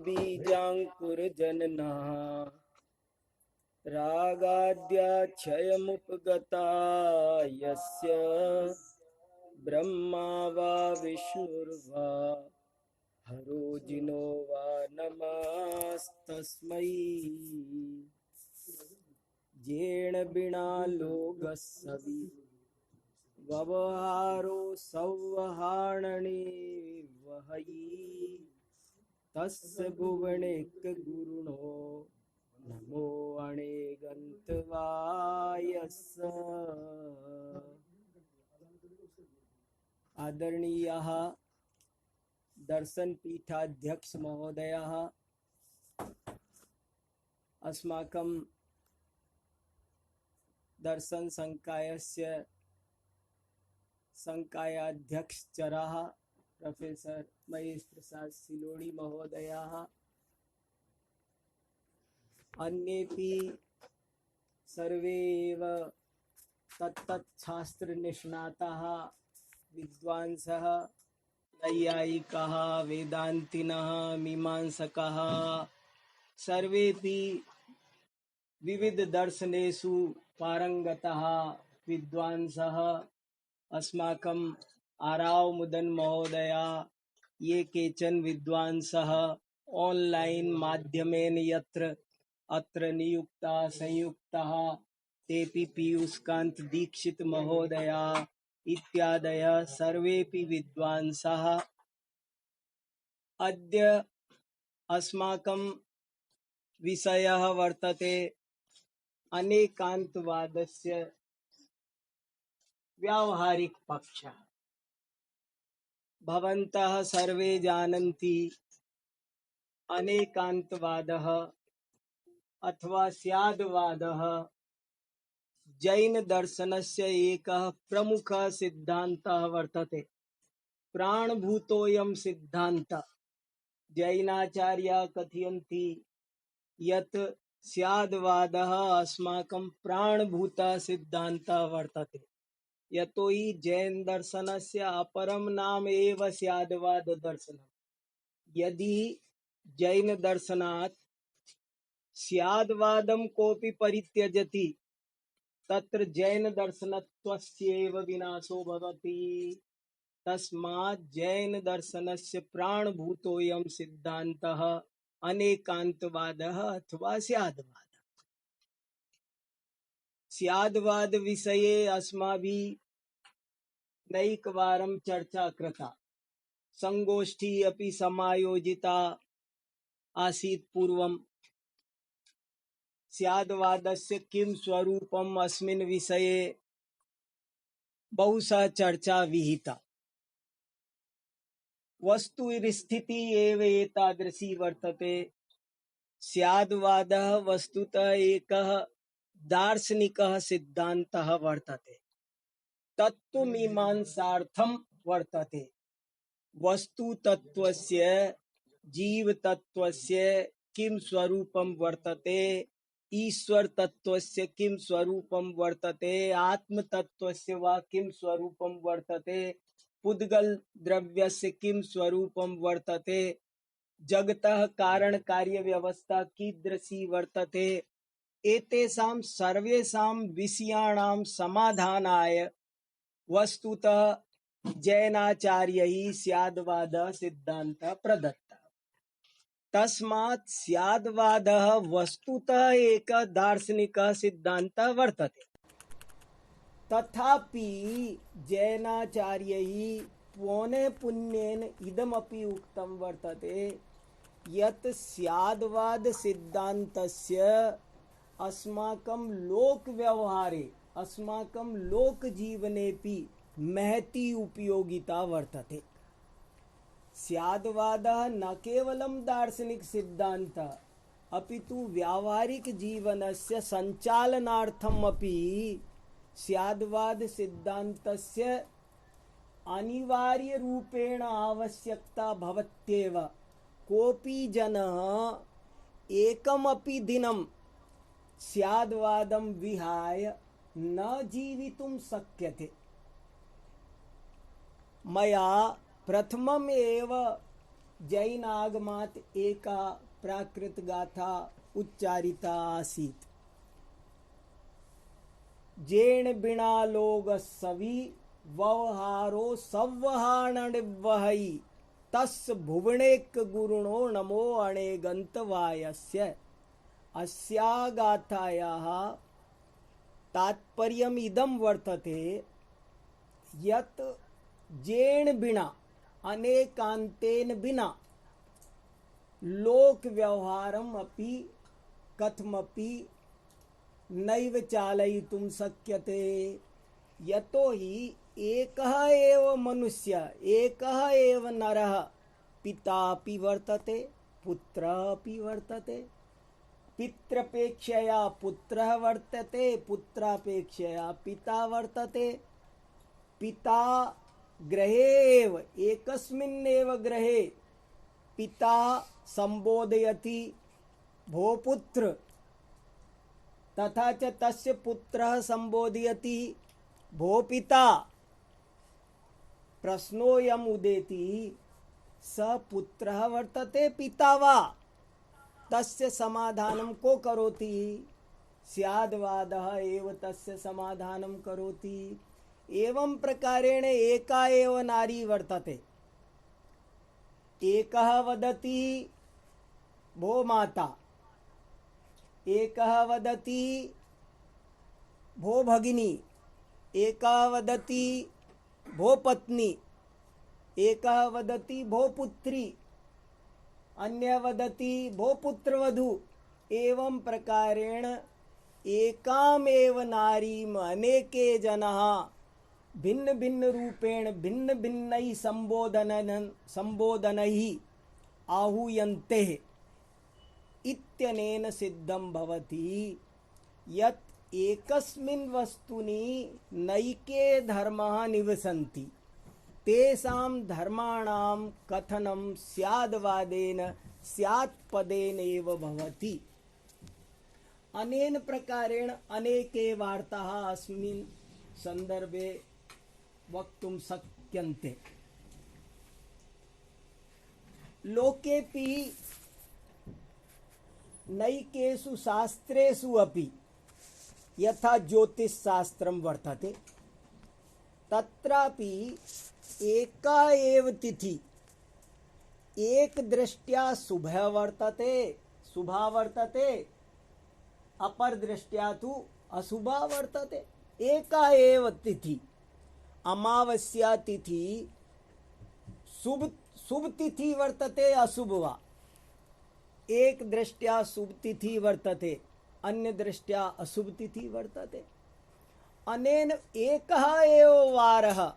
बीजाङ्कुरजननः रागाद्याक्षयमुपगता यस्य ब्रह्मा वा विष्णुर्वा हरो जिनो वा नमस्तस्मै येन बिना लोकस्सवि व्यवहारो संवहारणे वहै तस्य भुवनेक गुरुणो नमो अणेगन्तवायस्य। आदरणीयः दर्शनपीठाध्यक्ष महोदयः, अस्माकं दर्शन संकायस्य संकायाध्यक्षचरः प्रोफेसर महेश प्रसाद सिलोड़ी महोदयः, अन्येपि सर्वे एव तत्तच्छास्त्रनिष्णाताः विद्वांसः, नैयायिकाः, वेदान्तिनः, मीमांसकाः, सर्वेपि विविध दर्शनेषु पारंगताः विद्वांसः, अस्माकं आराव मुदन महोदया, ये केचन विद्वांसः ऑनलाइन माध्यमेन यत्र अत्र नियुक्ता संयुक्ताः, तेपि पीयूषकांत दीक्षित महोदया इत्यादयः सर्वेपि विद्वांसः। अद्य अस्माकं विषयः वर्तते अनेकान्तवादस्य व्यावहारिक पक्षः। भवन्तः सर्वे जानन्ति अनेकान्तवादः अथवा स्याद्वादः जैन दर्शनस्य एकः प्रमुखः सिद्धान्तः वर्तते। प्राणभूतोऽयं सिद्धान्तः। जैनाचार्याः कथयन्ति यत् स्याद्वादः अस्माकं प्राणभूतः सिद्धान्तः वर्तते। यतो हि जैन दर्शनस्य अपरं नाम एव स्याद्वाद दर्शनम्। यदि जैन दर्शनात् स्याद्वादं कोऽपि परित्यजति तत्र जैन दर्शनत्वस्यैव विनाशो भवति। तस्मात् जैन दर्शनस्य प्राणभूतोऽयं सिद्धान्तः अनेकान्तवादः अथवा स्याद्वादः। स्याद्वाद विषये अस्माभिः नैकवारं चर्चा कृता। संगोष्ठी अपि समायोजिता आसीत् पूर्वं। स्याद्वादस्य किं स्वरूपम् अस्मिन् विषये बहुशः चर्चा विहिता। वस्तुस्थितिः एव एतादृशी वर्तते। स्याद्वादः वस्तुतः एकः दार्शनिकः सिद्धान्तः वर्तते। तत्त्वमीमांसार्थं वर्तते। वस्तुतत्त्वस्य जीवतत्त्वस्य किं स्वरूपं वर्तते, ईश्वरतत्त्वस्य किं स्वरूपं वर्तते, आत्मतत्त्वस्य वा किं स्वरूपं वर्तते, पुद्गल द्रव्यस्य किं स्वरूपं वर्तते, जगतः कारण कार्य व्यवस्था कीदृशी वर्तते, एतेषां सर्वेषां विषयाणां समाधानाय वस्तुतः जैनाचार्यैः स्याद्वादः सिद्धान्तः प्रदत्तः। तस्मात् स्याद्वादः वस्तुतः एकः दार्शनिकः सिद्धान्तः वर्तते। तथापि जैनाचार्यैः पौनःपुन्येन इदमपि उक्तं वर्तते यत् स्याद्वाद सिद्धान्तस्य अस्माकं लोकव्यवहारे, अस्माकं लोकजीवनेपि महती उपयोगिता वर्तते। स्याद्वादः न केवलं दार्शनिक सिद्धान्तः अपितु व्यावहारिक जीवनस्य सञ्चालनार्थम् अपि स्याद्वाद सिद्धान्तस्य अनिवार्यरूपेण आवश्यकता भवत्येव। कोऽपि जनः एकमपि दिनं स्याद्वादं विहाय न जीवितुं शक्यते। मया प्रथमम् एव जैन आगमात एका प्राकृत गाथा उच्चारिता आसीत्। जेण बिना लोग सवि व्यवहारो संवहारण वहई तस् भुवनेक गुरुणो नमो अणेगंतवायस्य। अस्या गाथायाः तात्पर्यम् इदं वर्तते यत् जेण बिना अनेकान्तेन बिना लोक व्यवहारम् अपि कथमपि नैव चालयितुं शक्यते। यतो हि एकः एव मनुष्य, एकः एव नरः पिता अपि वर्तते, पुत्रः अपि वर्तते। पितृपेक्षया पुत्रः वर्तते, पुत्रापेक्षया पिता वर्तते। पिता गृहे एव एकस्मिन्नेव गृहे पिता संबोधयति भो पुत्र, तथा च तस्य पुत्रः संबोधयति भो पिता। प्रश्नोऽयम् उदेति स पुत्रः वर्तते पिता वा? तस्य समाधानं को करोति? स्याद्वादः एव तस्य समाधानं करोति। एवं प्रकारेण एका एव नारी वर्तते। एकः वदति भो माता, एकः वदति भो भगिनी, एकः वदति भो पत्नी, एकः वदति भो पुत्री, अन्य वदति भो पुत्रवधू। एवं प्रकारेण एकामेव नारीम् अनेके जनाः भिन्न भिन्न रूपेण भिन्न भिन्नैः संबोधनैः आहूयन्ते। इत्यनेन सिद्धं भवति यत् एकस्मिन् वस्तुनि नैके धर्माः निवसन्ति। तेषां धर्माणां कथनं स्याद्वादेन स्यात्पदेन एव भवति। अनेन प्रकारेण अनेके वार्ताः अस्मिन् सन्दर्भे वक्तुं शक्यन्ते। लोकेऽपि नैकेषु शास्त्रेषु अपि यथा ज्योतिषशास्त्रं वर्तते, तत्रापि एका एव तिथि एक दृष्ट्या शुभः वर्तते, शुभा वर्तते, अपर दृष्ट्या तु अशुभा वर्तते। एका एव तिथि अमावस्या तिथि शुभ तिथि वर्तते अशुभ वा? एक दृष्ट्या शुभ तिथि वर्तते, अन्य दृष्ट्या अशुभ तिथि वर्तते। अनेन एकः एव वारः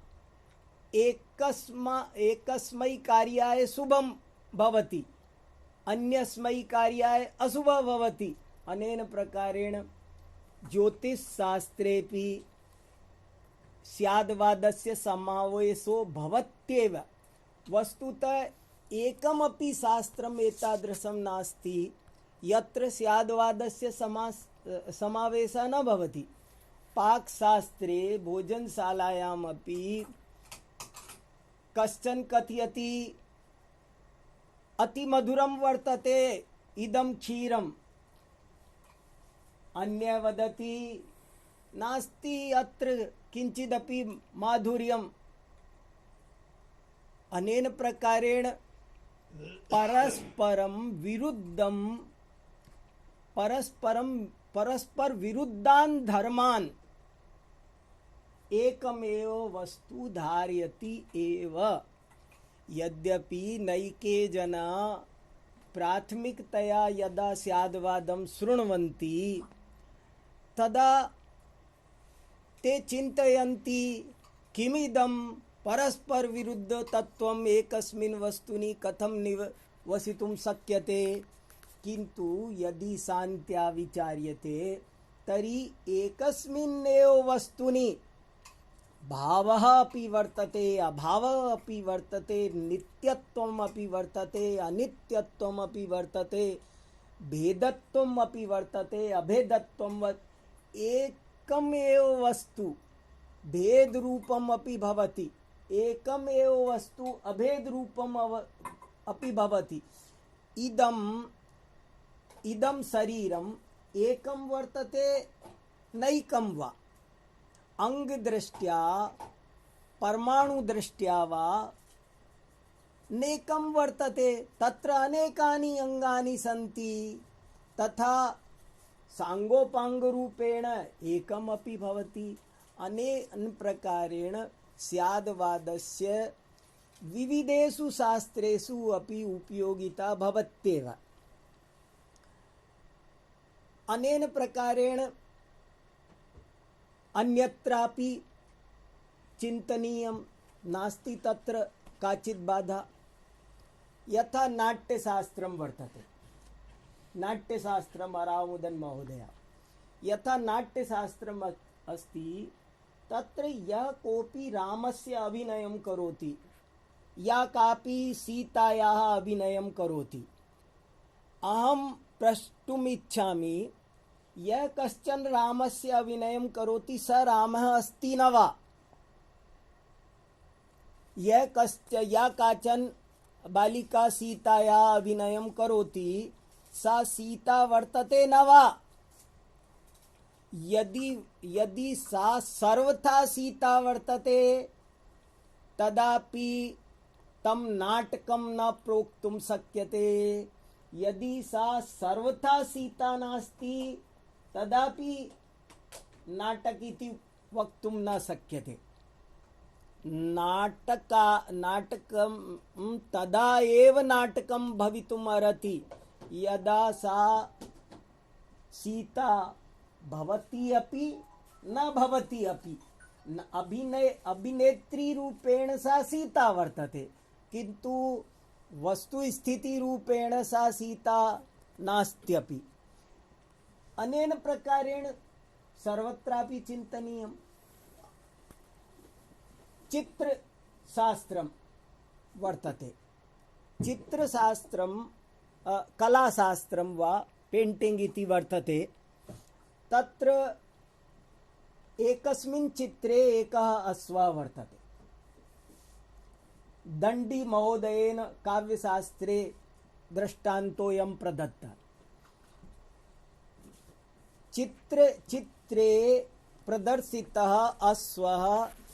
एकस्मै कार्याय शुभं भवति, अन्यस्मै कार्याय अशुभः भवति। अनेन प्रकारेण ज्योतिषशास्त्रेऽपि स्याद्वादस्य समावेशो भवत्येव। वस्तुतः एकमपि शास्त्रम् एतादृशं नास्ति यत्र स्याद्वादस्य समावेशः न भवति। पाकशास्त्रे भोजनशालायामपि कश्चन कथयति अतिमधुरं वर्तते इदं क्षीरम्, अन्य वदति नास्ति अत्र किंचिदपि माधुर्यम्। अनेन प्रकारेण परस्पर विरुद्धान् धर्मान् एकमेव वस्तु धारयति एव। यद्यपि नैके जना प्राथमिकतया यदा स्याद्वादं शृण्वन्ति तदा ते चिन्तयन्ति किमिदं परस्पर विरुद्ध तत्वम् एकस्मिन् वस्तुनि कथं निवसितुं शक्यते। किन्तु यदि शान्त्या विचार्यते तर्हि एकस्मिन्नेव वस्तुनि भावः अपि वर्तते, अभावः अपि वर्तते, नित्यत्वम् अपि वर्तते, अनित्यत्वम् अपि वर्तते, भेदत्वम् अपि वर्तते, अभेदत्वम्। एकमेव वस्तु भेद रूपम् अपि भवति, एकमेव वस्तु अभेद रूपम् अपि भवति। इदम इदम शरीरम एकम वर्तते नैकम वा, अंग दृष्ट्या परमाणु दृष्ट्या वा नेकम वर्तते, तत्र अनेकानि अंगानि सन्ति, तथा सांगोपांग रूपेण एकम अपि भवति। अनेन प्रकारेण स्याद्वादस्य विविधेषु शास्त्रेषु अपि उपयोगिता भवत्येव। अनेन प्रकारेण अन्यत्रापि चिन्तनीयं, नास्ति तत्र काचित् बाधा। यथा नाट्यशास्त्रं वर्तते, नाट्यशास्त्रम् अरामुदन महोदय, यथा नाट्यशास्त्रम् अस्ति, तत्र यः कोऽपि रामस्य अभिनयं करोति या कापि सीतायाः अभिनयं करोति, अहं प्रष्टुमिच्छामि, यः कश्चन रामस्य अभिनयं करोति स रामः अस्ति न वा? या काचन बालिका सीतायाः अभिनयं करोति सा सीता वर्तते न वा? यदि सा सर्वथा सीता वर्तते, तदापि तं नाटकं न प्रोक्तुं शक्यते। यदि सा सर्वथा सीता नास्ति, तदापि नाटक इति वक्तुं न शक्यते। नाटकं तदा एव नाटकं भवितुम् अर्हति यदा सा सीता भवति अपि न भवति अपि। अभिनेत्री रूपेण सा सीता वर्तते, किंतु वस्तुस्थिति रूपेण सा सीता नास्त्यपि। अनेन प्रकारेण सर्वत्रापि चिन्तनीयम्। चित्रशास्त्रं वर्तते, चित्रशास्त्रं कलाशास्त्रं वा पेंटिंग इति वर्तते। तत्र एकस्मिन् चित्रे एकः अश्वः वर्तते। दण्डी महोदयेन काव्यशास्त्रे दृष्टान्तोऽयं प्रदत्तः। चित्रे प्रदर्शितः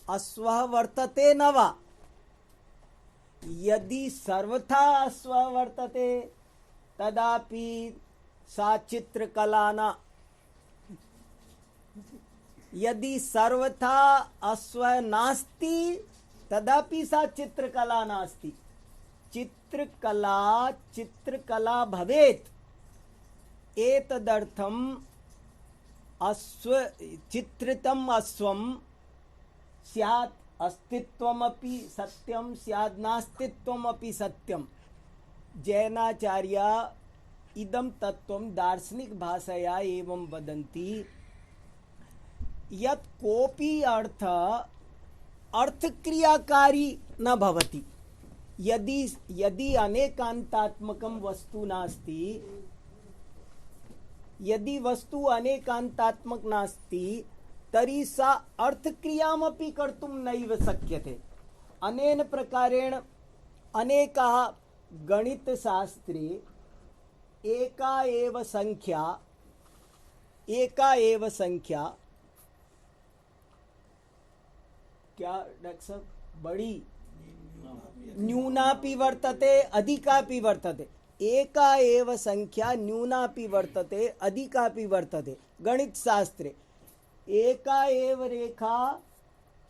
अश्वः वर्तते न वा? यदि सर्वथा अश्वः वर्तते, तदापि सा चित्रकला न। यदि सर्वथा अश्वः नास्ति, तदापि सा चित्रकला नास्ति। चित्रकला भवेत्। एतदर्थं चित्रितम् अश्वं स्यात् अस्तित्वमपि सत्यं, स्यात् नास्तित्वमपि सत्यं। जैनाचार्या इदं तत्त्वं दार्शनिक भाषया एवं वदन्ति यत् कोऽपि अर्थक्रियाकारी न भवति। यदि अनेकान्तात्मकं वस्तु नास्ति, यदि वस्तु अनेकान्तात्मक नास्ति, तर्हि सा अर्थक्रियामपि कर्तुं नैव शक्यते। अनेन प्रकारेण अनेकाः गणितशास्त्रे एका एव संख्या क्या डॉक्टर साहब, बड़ी न्यूनापि वर्तते अधिकापि वर्तते। एका एव संख्या न्यूनापि वर्तते अधिकापि वर्तते। गणितशास्त्रे एका एव रेखा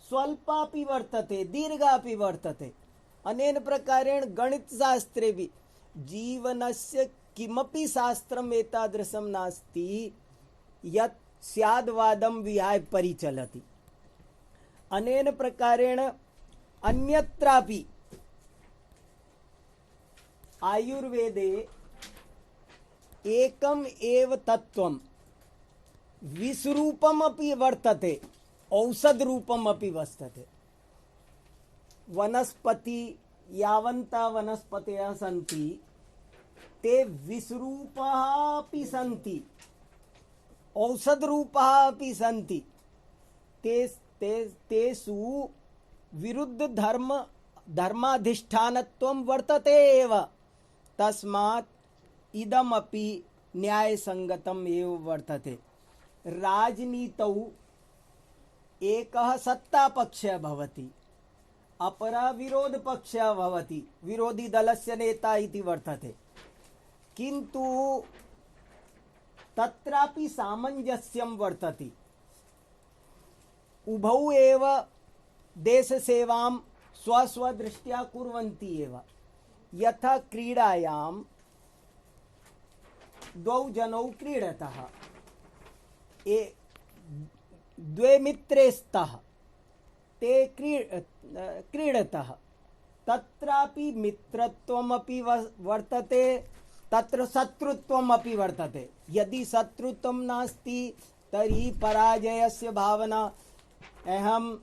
स्वल्पापि वर्तते दीर्घापि वर्तते। अनेन प्रकारेण गणितशास्त्रे भी जीवनस्य किमपि शास्त्रम् एतादृशं नास्ति यत् स्याद्वादं विहाय परिचलति। अनेन प्रकारेण अन्यत्रापि आयुर्वेदे एकम एव तत्त्वं विषरूपमपि वर्तते, औषधरूपमपि वर्तते। वनस्पति यावन्ता वनस्पतयः सन्ति, ते विषरूपाः अपि सन्ति, औषधरूपाः अपि सन्ति। तेषु विरुद्ध धर्माधिष्ठानत्वं वर्तते एव। तस्मात् इदमपि न्यायसंगतम् एव वर्तते। राजनीतौ एकः सत्तापक्षः भवति, अपरः विरोधपक्षः भवति, विरोधी दलस्य नेता इति वर्तते, किन्तु तत्रापि सामञ्जस्यं वर्तते। उभौ एव देशसेवां स्वस्वदृष्ट्या कुर्वन्ति एव। यथा क्रीडायां द्वौ जनौ क्रीडतः, द्वे मित्रे स्तः, ते क्रीडतः, तत्रापि मित्रत्वमपि वर्तते, तत्र शत्रुत्वमपि वर्तते। यदि शत्रुत्वं नास्ति तर्हि पराजयस्य भावना, अहं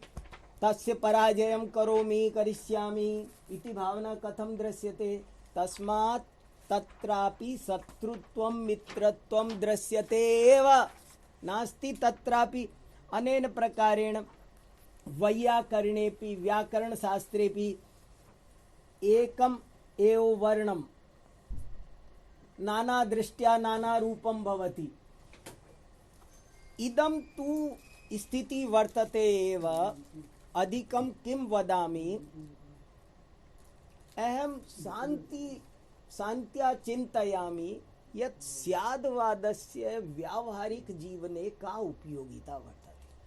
तस्य पराजयं करिष्यामि इति भावना कथं दृश्यते। तस्मात् तत्रापि शत्रुत्वं मित्रत्वं दृश्यते एव नास्ति। तत्रापि अनेन प्रकारेण वैयाकरणेपि व्याकरणशास्त्रेपि एकम् एव वर्णं नानादृष्ट्या नानारूपं भवति। इदं तु स्थिति वर्तते एव। अधिकं किं वदामि, अहं शान्त्या चिन्तयामि यत् स्याद्वादस्य व्यावहारिकजीवने का उपयोगिता वर्तते।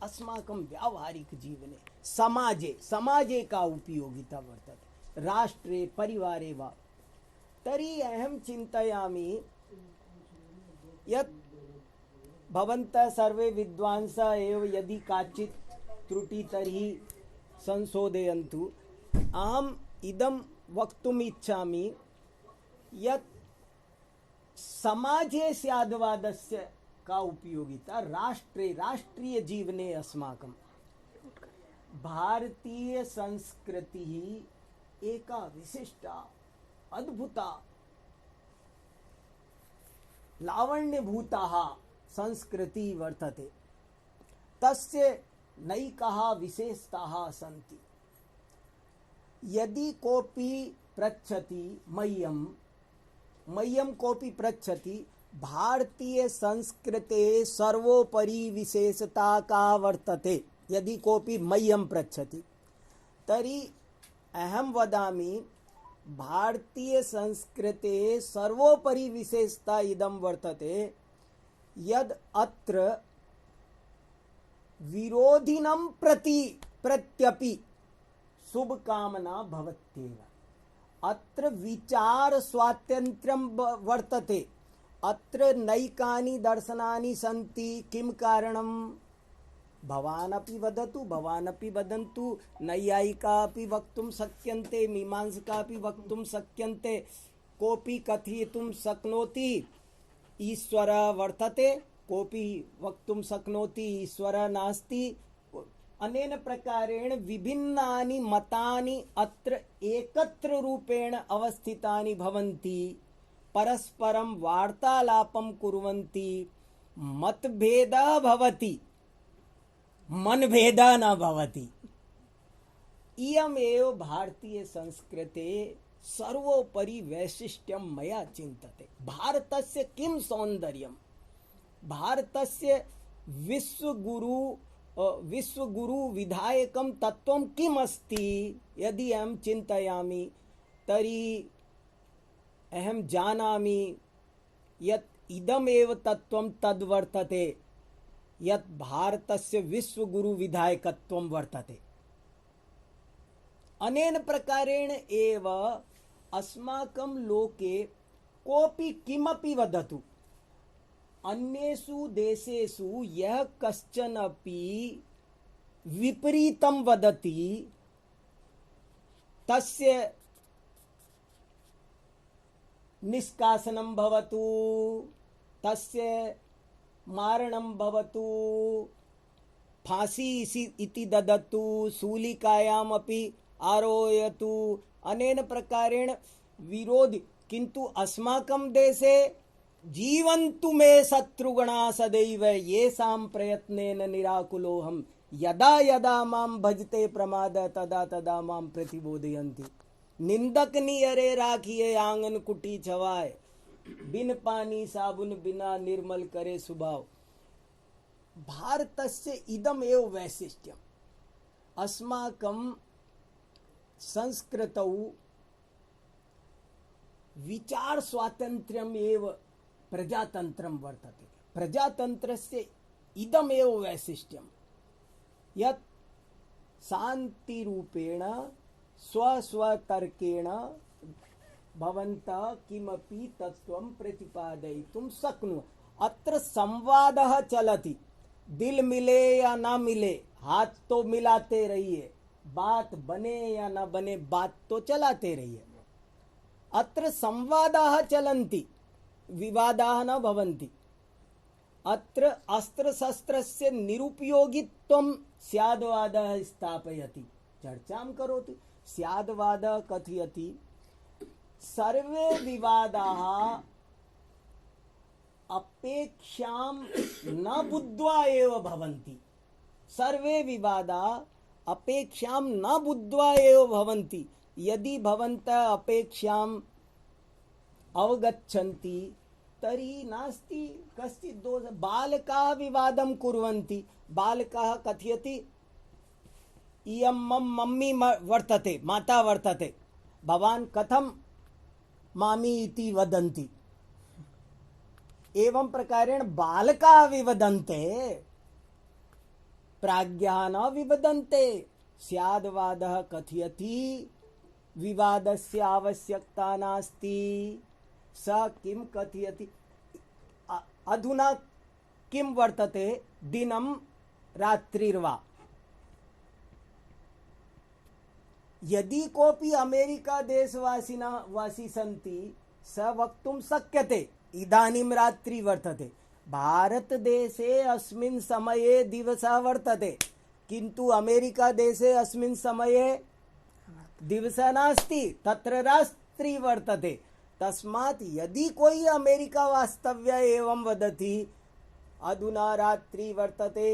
अस्माकं व्यावहारिकजीवने समाजे का उपयोगिता वर्तते, राष्ट्रे परिवारे वा। तर्हि अहं चिन्तयामि यत् भवन्तः सर्वे विद्वांसः एव, यदि काचित् त्रुटि तर्हि संशोधयन्तु। अहम् इदं वक्तुम् इच्छामि यत् समाजे स्याद्वादस्य का उपयोगिता, राष्ट्रीय जीवने अस्माकं भारतीय संस्कृतिः एका विशिष्टा अद्भुता लावण्यभूता संस्कृति वर्तते। तस्य नैकाः विशेषताः सन्ति। यदि कोऽपि पृच्छति मह्यं कोऽपि पृच्छति भारतीय संस्कृते सर्वोपरि विशेषता का वर्तते, यदि कोऽपि मह्यं पृच्छति तर्हि अहं वदामि भारतीय संस्कृते सर्वोपरि विशेषता इदं वर्तते यद् अत्र विरोधिनं प्रत्यपि शुभकामना भवत्येव। अत्र विचार स्वातन्त्र्यं वर्तते। अत्र नैकानि दर्शनानि सन्ति। किं कारणं? भवान् अपि वदतु, भवान् अपि वदन्तु। नैयायिका अपि वक्तुं शक्यन्ते, मीमांसका अपि वक्तुं शक्यन्ते। कोऽपि कथयितुं शक्नोति ईश्वरः वर्तते, कोऽपि वक्तुं शक्नोति ईश्वरः नास्ति। अनेन प्रकारेण विभिन्नानि मतानि अत्र एकत्र रूपेण अवस्थितानि भवन्ति, परस्परं वार्तालापं कुर्वन्ति। मतभेदः भवति, मनभेदः न भवति। इयमेव भारतीय संस्कृते सर्वोपरि वैशिष्ट्यं मया चिन्त्यते। भारतस्य किं सौन्दर्यं, भारतस्य विश्वगुरु विधायकं तत्त्वं किम् अस्ति यदि अहं चिन्तयामि तर्हि अहं जानामि यत् इदमेव तत्त्वं तद्वर्तते यत् भारतस्य विश्वगुरु विधायकत्वं वर्तते। अनेन प्रकारेण एव अस्माकं लोके कोऽपि किमपि वदतु, अन्येषु देशेषु यः कश्चन अपि विपरीतं वदति तस्य निष्कासनं भवतु, तस्य मारणं भवतु, फांसी इति ददतु, शूलिकायामपि आरोहयतु। अनेन प्रकारेण विरोधि। किन्तु अस्माकं देशे जीवन्तु मे शत्रुगणा सदैव येषां प्रयत्नेन निराकुलोऽहं, यदा यदा मां भजते प्रमादः तदा तदा मां प्रतिबोधयन्ति। निंदक नियरे राखिए आंगन कुटी छवाए, बिन पानी साबुन बिना निर्मल करे स्वभाव। भारतस्य इदम एव वैशिष्ट्यम्। अस्माकं संस्कृतौ विचार स्वातंत्र्यम् एव प्रजातंत्रं वर्तते। प्रजातंत्रस्य इदमेव वैशिष्ट्यम् यत् शान्तिरूपेण स्वस्वतर्केण भवन्तः किमपि तत्त्वं प्रतिपादयितुं शक्नुवन्ति। अत्र संवादः चलति, दिल मिले या ना मिले हाथ तो मिलाते रहिए, बात बने या न बने बात तो चलाते रहिए। अत्र संवादाः चलन्ति, विवादाः न भवन्ति। अत्र अस्त्रशस्त्रस्य निरुपयोगित्वं स्याद्वादः स्थापयति, चर्चां करोति। स्याद्वादः कथयति सर्वे विवादाः अपेक्षां न बुद्ध्वा एव भवन्ति। सर्वे विवादाः अपेक्षां न बुद्ध्वा एव भवन्ति। यदि भवन्तः अपेक्षाम् अवगच्छन्ति तर्हि नास्ति कश्चित् दोषः। बालकाः विवादं कुर्वन्ति, बालकाः कथयति इयं मम मम्मी वर्तते, माता वर्तते, भवान् कथं मामी इति वदन्ति। एवं प्रकारेण बालकाः विवदन्ते, प्राज्ञाः न विवदन्ते। स्याद्वादः कथयति विवादस्य आवश्यकता नास्ति। स किं कथयति, अधुना किं वर्तते, दिनं रात्रिर्वा। यदि कोऽपि अमेरिका देशवासी सन्ति स वक्तुं शक्यते इदानीं रात्रि वर्तते। भारतदेशे अस्मिन् समये दिवसः वर्तते, किन्तु अमेरिका देशे अस्मिन् समये दिवसः नास्ति, तत्र रात्रि वर्तते। तस्मात् यदि कोई अमेरिका वास्तव्य एवं वदति अधुना रात्रि वर्तते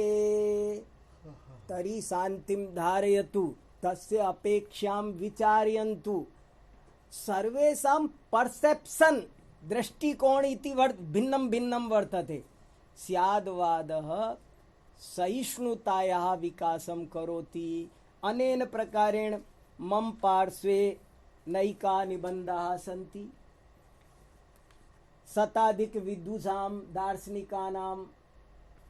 तर्हि शान्तिं धारयतु, तस्य अपेक्षां विचारयन्तु। सर्वेषां परसेप्शन दृष्टिकोण इति भिन्नं भिन्नं वर्तते। स्याद्वादः सहिष्णुतायाः विकासं करोति। अनेन प्रकारेण मम पार्श्वे नैका निबन्धाः सन्ति। शताधिक विद्वांसां दार्शनिकानाम्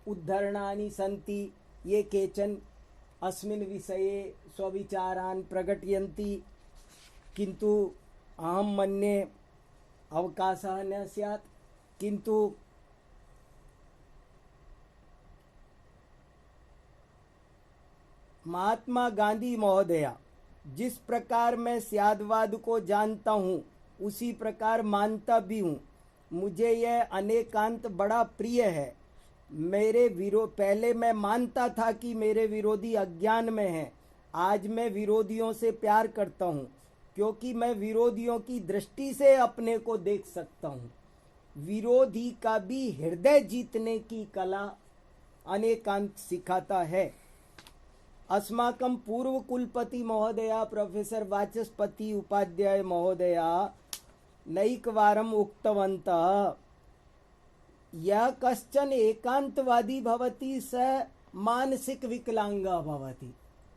उद्धरणानि सन्ति। ये केचन अस्मिन् विषये स्वविचारान् प्रकटयन्ति, किन्तु अहं मन्ये अवकाशः न स्यात्। किन्तु महात्मा गांधी महोदया जिस प्रकार मैं स्याद्वाद को जानता हूँ उसी प्रकार मानता भी हूँ। मुझे यह अनेकांत बड़ा प्रिय है। पहले मैं मानता था कि मेरे विरोधी अज्ञान में हैं। आज मैं विरोधियों से प्यार करता हूँ, क्योंकि मैं विरोधियों की दृष्टि से अपने को देख सकता हूँ। विरोधी का भी हृदय जीतने की कला अनेकांत सिखाता है। अस्माकं पूर्व कुलपति महोदया प्रोफेसर वाचस्पति उपाध्याय महोदया नैकवारम् उक्तवन्तः, यः कश्चन एकांतवादी भवति स मानसिक विकलांगः भवति।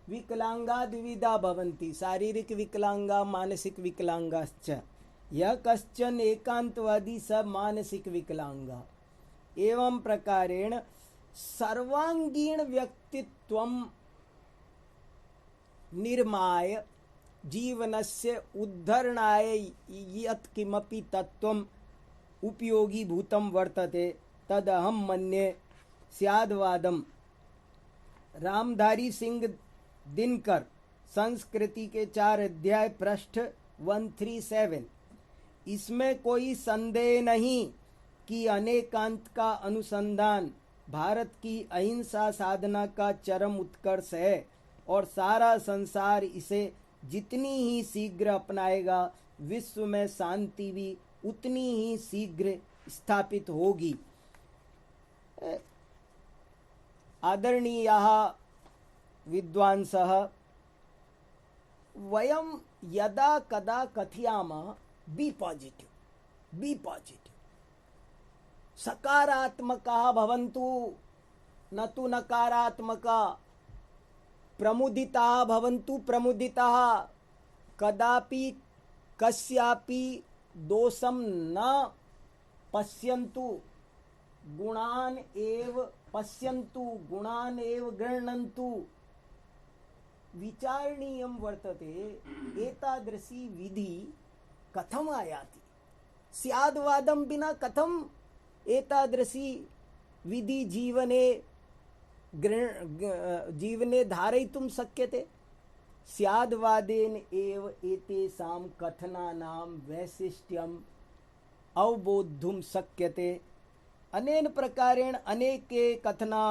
विकलांगा द्विविधा भवन्ति, शारीरिक विकलांगा मानसिक विकलांगाश्च। यः कश्चन एकांतवादी स मानसिक विकलांगः। एवं प्रकारेण सर्वांगीण व्यक्तित्वं निर्माय जीवनस्य उद्धरणाय यत् किमपि तत्त्वम् उपयोगी भूतं वर्तते तदहं मन्ये स्याद्वादम्। रामधारी सिंह दिनकर संस्कृति के 4 अध्याय पृष्ठ 137। इसमें कोई संदेह नहीं कि अनेकांत का अनुसंधान भारत की अहिंसा साधना का चरम उत्कर्ष है और सारा संसार इसे जितनी ही शीघ्र अपनाएगा विश्व में शांति भी उतनी ही शीघ्र स्थापित होगी। आदरणीयाः विद्वांसः वयं यदा कदा कथयामः बी पॉजिटिव सकारात्मकाः भवन्तु न तु नकारात्मका प्रमुदिताः भवन्तु प्रमुदिताः कदापि कस्यापि दोषं न पश्यन्तु गुणान् एव पश्यन्तु गुणान् एव गृह्णन्तु विचारणीयं वर्तते एतादृशी विधि कथम् आयाति स्याद्वादं विना कथम् एतादृशी विधि जीवने धारयितुं शक्यते स्याद्वादेन एव एतेषां कथनानां वैशिष्ट्यम् अवबोद्धुं शक्यते अनेन प्रकारेण अनेके कथना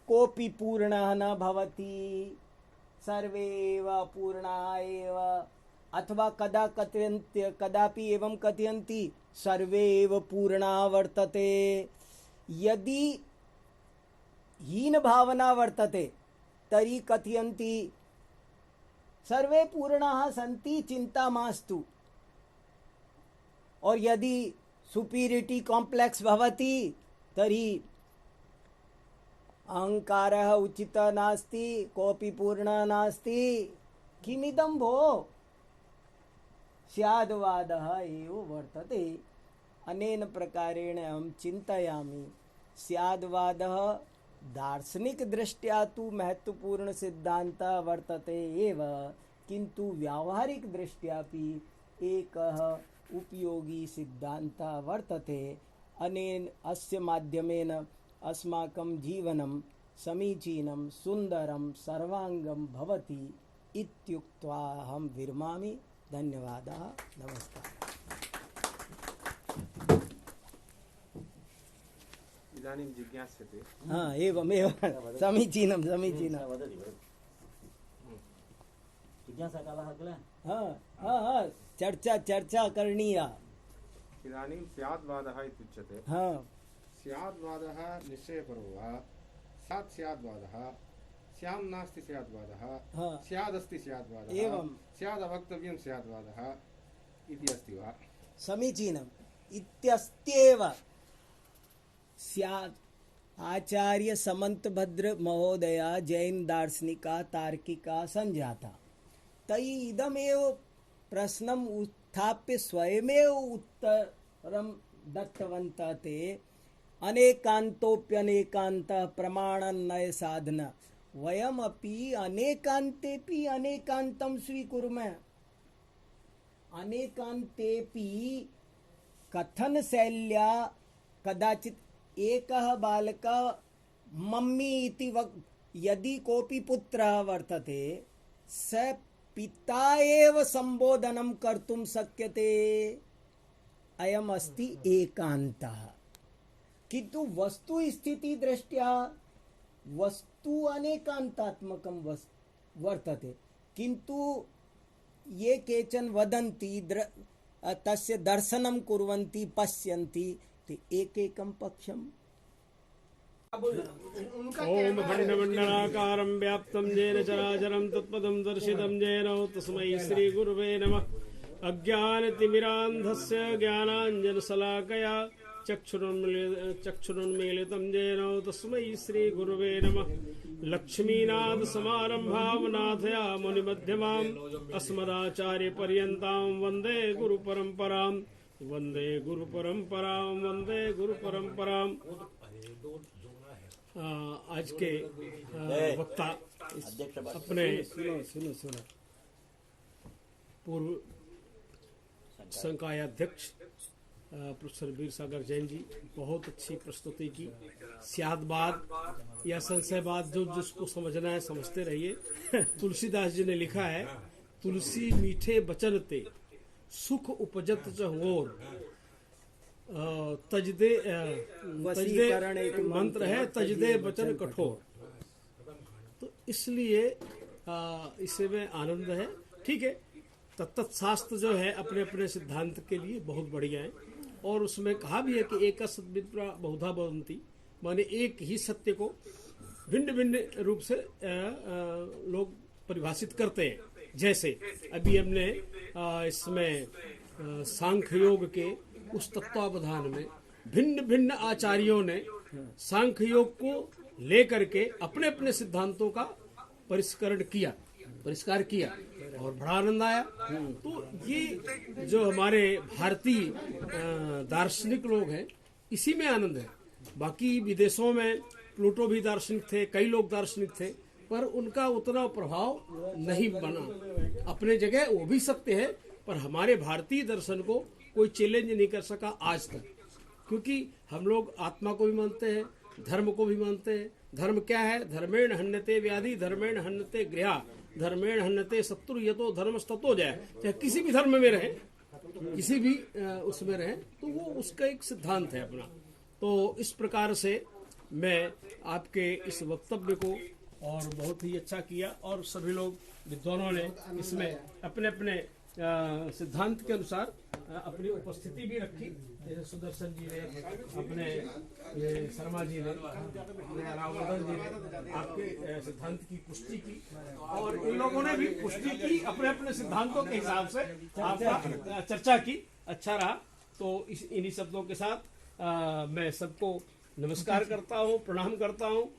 कोऽपि पूर्णः न भवति सर्वे एव पूर्णाः एव अथवा कदापि एवं कथयन्ति सर्वे एव पूर्णाः वर्तते यदि हीन भावना वर्तते तर्हि कथयन्ति सर्वे पूर्णाः सन्ति चिन्ता मास्तु और यदि सुपीरियरिटी कॉम्प्लेक्स भवति तर्हि अहंकारः उचितः नास्ति कोऽपि पूर्णः नास्ति किमिदं भो स्याद्वादः एव वर्तते अनेन प्रकारेण अहं चिन्तयामि स्याद्वादः दार्शनिक दृष्ट्या तु महत्वपूर्ण सिद्धान्तः वर्तते एव किन्तु व्यावहारिक दृष्ट्यापि एकः उपयोगी सिद्धान्तः वर्तते अनेन अस्य माध्यमेन अस्माकं जीवनं समीचीनं सुन्दरं सर्वाङ्गं भवति इत्युक्त्वा अहं विरमामि धन्यवादः नमस्कारः इदानीं जिज्ञास्यते एवमेव समीचीनं जिज्ञासाकालः किल चर्चा करणीया इदानीं स्याद्वादः इत्युच्यते स्याद्वादः निश्चयपरो वा स्यात् स्याद्वादः स्यां नास्ति स्याद्वादः स्यादस्ति स्याद्वादः एवं स्यादवक्तव्यं स्याद्वादः इति अस्ति वा समीचीनम् इत्यस्त्येव स्यात् आचार्य समन्तभद्र महोदया जैन दार्शनिका तार्किका संजाता तैः इदमेव प्रश्नम् उत्थाप्य स्वयमेव उत्तरं दत्तवन्तः ते अनेकान्तोऽप्यनेकान्तः प्रमाणान्वय साधन वयमपि अनेकान्तेऽपि अनेकान्तं स्वीकुर्मः अनेकान्तेऽपि कथनशैल्या कदाचित् एकः बालकः मम्मी इति यदि कोऽपि पुत्रः वर्तते स पिता एव संबोधनं कर्तुं शक्यते अयम् अस्ति एकान्तः किन्तु वस्तु स्थिति दृष्ट्या वस्तु अनेकान्तात्मकं वर्तते किन्तु ये केचन वदन्ति तस्य दर्शनं कुर्वन्ति पश्यन्ति ते एकैकं पक्षम् ओम खंडमंडलाकारं व्याप्तं येन चराचरं तत्पदं दर्शितं येन तस्मै श्री गुरुवे नमः अज्ञानतिमिरान्धस्य ज्ञानाञ्जनशलाकया चक्षुरुन्मीलितं येन तस्मै श्री गुरुवे नमः लक्ष्मीनाथ समारंभां नाथया मुनिमध्यमाम् अस्मदाचार्यपर्यन्तां वन्दे गुरुपरम्परां वन्दे गुरुपरम्परां वन्दे गुरुपरम्परां। आज के वक्ता अपने सुनो पूर्व संकाय अध्यक्ष प्रोफेसर वीर सागर जैन जी बहुत अच्छी प्रस्तुति की। स्याद्वाद या संशयवाद जो जिसको समझना है समझते रहिए। तुलसीदास जी ने लिखा है, तुलसी मीठे बचन ते सुख उपजत चहोर तजदे मंत्र है तजदे वचन कठोर। तो इसलिए इसे में आनंद है। ठीक है, तत्शास्त्र जो है अपने अपने सिद्धांत के लिए बहुत बढ़िया है और उसमें कहा भी है कि एक सद्विप्रा बहुधा भवन्ति, माने एक ही सत्य को भिन्न भिन्न रूप से लोग परिभाषित करते हैं। जैसे अभी हमने इसमें सांख्य योग के उस तत्वावधान में भिन्न भिन्न आचार्यों ने सांख्य योग को लेकर के अपने अपने सिद्धांतों का परिष्कार किया और बड़ा आनंद आया। तो ये जो हमारे भारतीय दार्शनिक लोग हैं, इसी में आनंद है। बाकी विदेशों में प्लूटो भी दार्शनिक थे, कई लोग दार्शनिक थे, पर उनका उतना प्रभाव नहीं बना। अपने जगह वो भी सत्य है, पर हमारे भारतीय दर्शन को कोई चैलेंज नहीं कर सका आज तक, क्योंकि हम लोग आत्मा को भी मानते हैं, धर्म को भी मानते हैं। धर्म क्या है? धर्मेण हन्यते व्याधि, धर्मेण हन्यते गृहा, धर्मेण हन्यते शत्रु, यतो धर्मस्ततो जय। चाहे किसी भी धर्म में रहे, किसी भी उसमें रहे, तो वो उसका एक सिद्धांत है अपना। तो इस प्रकार से मैं आपके इस वक्तव्य को और बहुत ही अच्छा किया, और सभी लोग विद्वानों ने इसमें अपने अपने सिद्धांत के अनुसार अपनी उपस्थिति भी रखी। जैसे सुदर्शन जी ने, अपने शर्मा जी ने, रामवर्धन जी ने आपके सिद्धांत की पुष्टि की, और इन लोगों ने भी पुष्टि की अपने अपने सिद्धांतों के हिसाब से आपका चर्चा की। अच्छा रहा। तो इन्हीं शब्दों के साथ मैं सबको नमस्कार करता हूँ, प्रणाम करता हूँ।